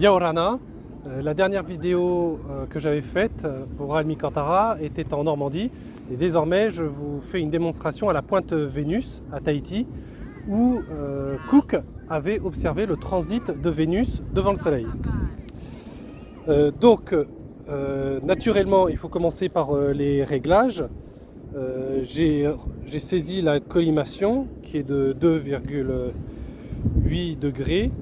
Bien Orana, la dernière vidéo que j'avais faite pour Almicantara était en Normandie et désormais je vous fais une démonstration à la pointe Vénus à Tahiti où Cook avait observé le transit de Vénus devant le Soleil. Naturellement il faut commencer par les réglages. J'ai saisi la collimation qui est de 2,8 degrés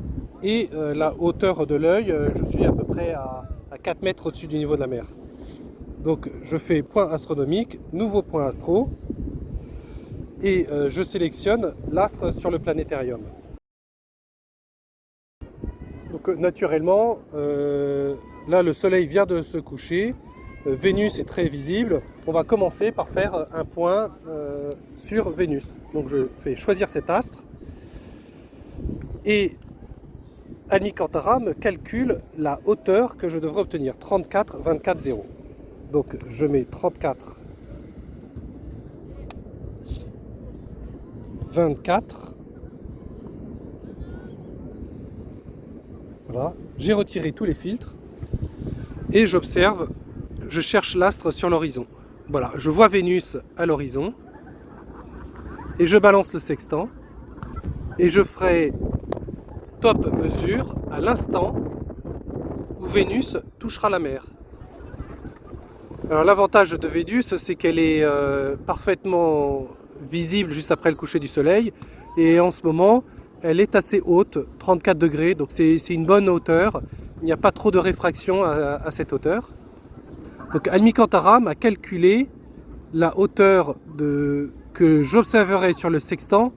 et la hauteur de l'œil, je suis à peu près à 4 mètres au-dessus du niveau de la mer. Donc je fais point astronomique, nouveau point astro et je sélectionne l'astre sur le planétarium. Donc naturellement, là le soleil vient de se coucher, Vénus est très visible. On va commencer par faire un point sur Vénus. Donc je fais choisir cet astre et Almicantara me calcule la hauteur que je devrais obtenir, 34, 24, 0. Donc je mets 34, 24. Voilà, j'ai retiré tous les filtres et j'observe, je cherche l'astre sur l'horizon. Voilà, je vois Vénus à l'horizon et je balance le sextant et je ferai top mesure à l'instant où Vénus touchera la mer. Alors l'avantage de Vénus, c'est qu'elle est parfaitement visible juste après le coucher du soleil et en ce moment elle est assez haute, 34 degrés, donc c'est une bonne hauteur. Il n'y a pas trop de réfraction à cette hauteur. Donc Almicantara m'a calculé la hauteur que j'observerai sur le sextant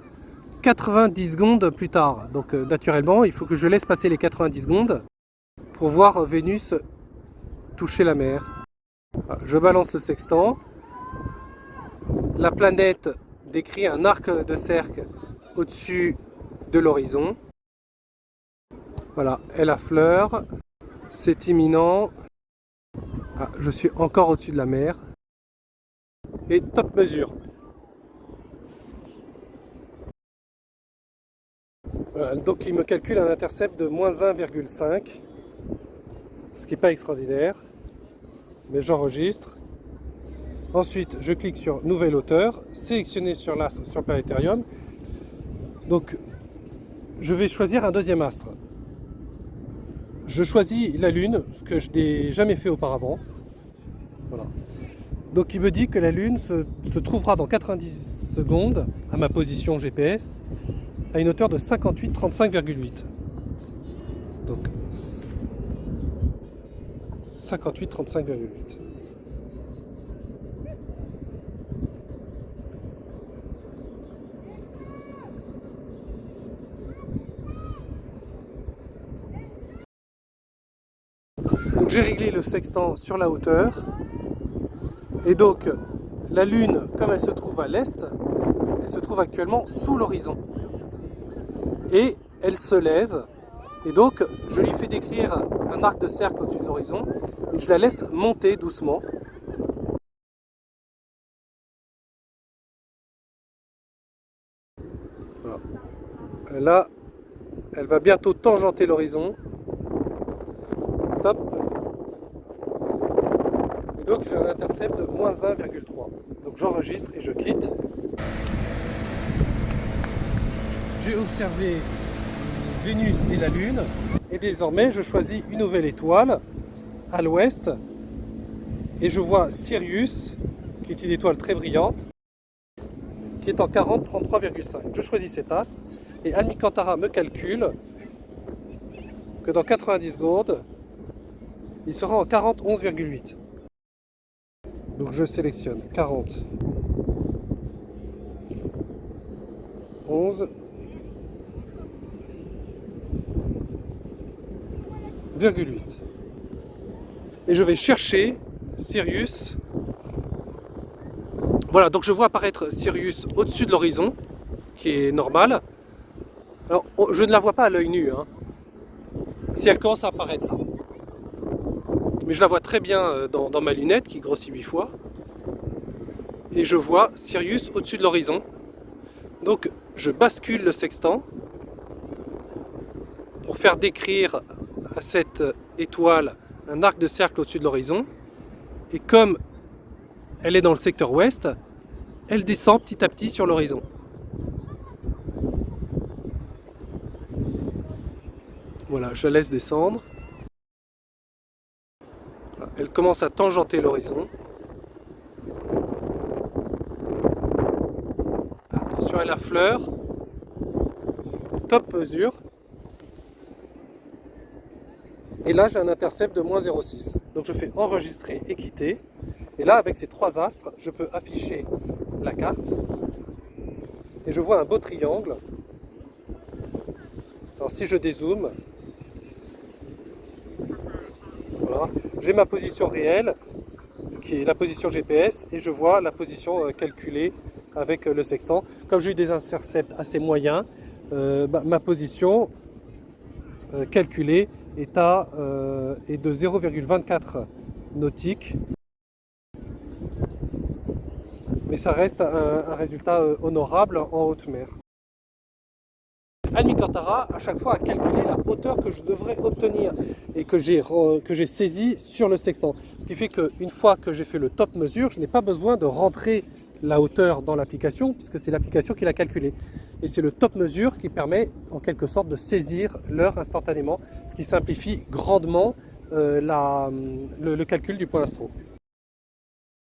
90 secondes plus tard. Donc naturellement, il faut que je laisse passer les 90 secondes pour voir Vénus toucher la mer. Je balance le sextant. La planète décrit un arc de cercle au-dessus de l'horizon. Voilà, elle affleure. C'est imminent. Ah, je suis encore au-dessus de la mer. Et top mesure. Voilà, donc il me calcule un intercept de moins 1,5, ce qui n'est pas extraordinaire, mais j'enregistre. Ensuite, je clique sur nouvelle hauteur, sélectionner sur l'astre sur le planétarium. Donc, je vais choisir un deuxième astre. Je choisis la Lune, ce que je n'ai jamais fait auparavant. Voilà. Donc, il me dit que la Lune se trouvera dans 90 secondes à ma position GPS à une hauteur de 58, 35,8. Donc 58, 35,8. Donc j'ai réglé le sextant sur la hauteur. Et donc la Lune, comme elle se trouve à l'est, elle se trouve actuellement sous l'horizon. Et elle se lève. Et donc je lui fais décrire un arc de cercle au-dessus de l'horizon. Et je la laisse monter doucement. Voilà. Là, elle va bientôt tangenter l'horizon. Top. Et donc j'ai un intercept de moins 1,3. Donc j'enregistre et je quitte. J'ai observé Vénus et la Lune. Et désormais je choisis une nouvelle étoile à l'ouest. Et je vois Sirius, qui est une étoile très brillante, qui est en 40, 33,5. Je choisis cet astre. Et Almicantara me calcule que dans 90 secondes, il sera en 40, 11,8. Donc je sélectionne 40, 11,8. Et je vais chercher Sirius. Voilà, donc je vois apparaître Sirius au-dessus de l'horizon, ce qui est normal. Alors, je ne la vois pas à l'œil nu, hein, si elle commence à apparaître là. Mais je la vois très bien dans ma lunette qui grossit 8 fois. Et je vois Sirius au-dessus de l'horizon. Donc je bascule le sextant pour faire décrire à cette étoile un arc de cercle au-dessus de l'horizon. Et comme elle est dans le secteur ouest, elle descend petit à petit sur l'horizon. Voilà, je la laisse descendre. Elle commence à tangenter l'horizon. Attention à la fleur. Top mesure. Et là, j'ai un intercept de moins 0,6. Donc je fais enregistrer et quitter. Et là, avec ces trois astres, je peux afficher la carte. Et je vois un beau triangle. Alors si je dézoome, voilà, j'ai ma position réelle, qui est la position GPS, et je vois la position calculée avec le sextant. Comme j'ai eu des intercepts assez moyens, ma position calculée est de 0,24 nautiques. Mais ça reste un résultat honorable en haute mer. Almicantara, à chaque fois, a calculé la hauteur que je devrais obtenir et que j'ai saisie sur le sextant. Ce qui fait qu'une fois que j'ai fait le top mesure, je n'ai pas besoin de rentrer la hauteur dans l'application, puisque c'est l'application qui l'a calculé. Et c'est le top mesure qui permet, en quelque sorte, de saisir l'heure instantanément, ce qui simplifie grandement le calcul du point astro.